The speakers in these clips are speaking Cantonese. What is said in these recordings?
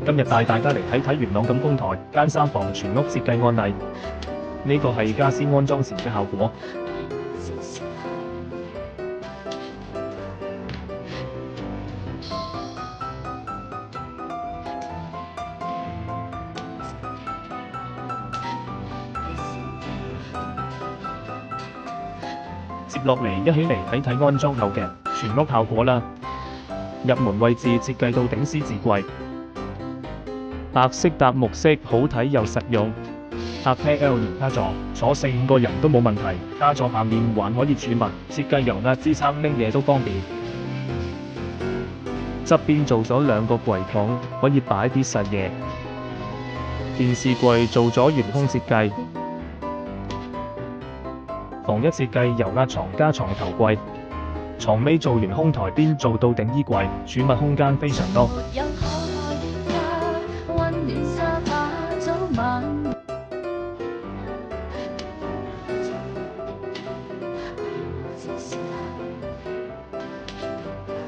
今日帶大家嚟睇睇元朗錦豐台間三房全屋設計案例。呢個係家私安裝時嘅效果。接落嚟一起嚟睇睇安裝後嘅全屋效果啦。入門位置設計到頂獅子櫃，白色搭木色，好睇又實用。搭 L 型卡座，坐4-5個人都冇問題。卡座下面還可以儲物，設計油壓支撐，拎嘢都方便。側邊做咗2個櫃桶，可以擺啲實嘢。電視櫃做咗懸空設計。房一設計油壓床加床頭櫃，床尾做完空台邊做到頂衣櫃，儲物空間非常多。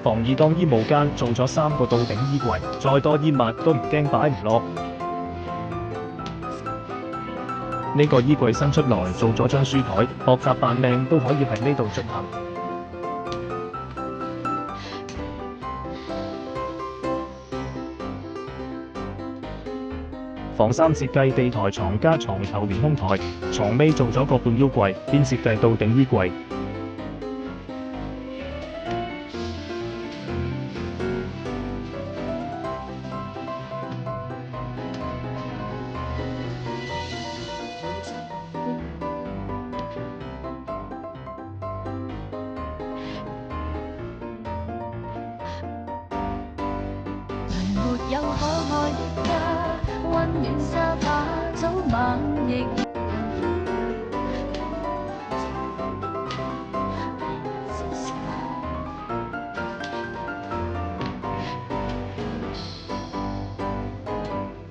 房2當衣帽間做咗3個到頂衣櫃，再多衣物都唔驚擺唔落。呢個衣櫃伸出來做咗張書台，學習扮靚都可以喺呢度進行。房3設計地台床加床頭連空台，床尾做咗個半腰櫃，邊設計到頂衣櫃。沒有可愛家，溫暖沙發，早晚亦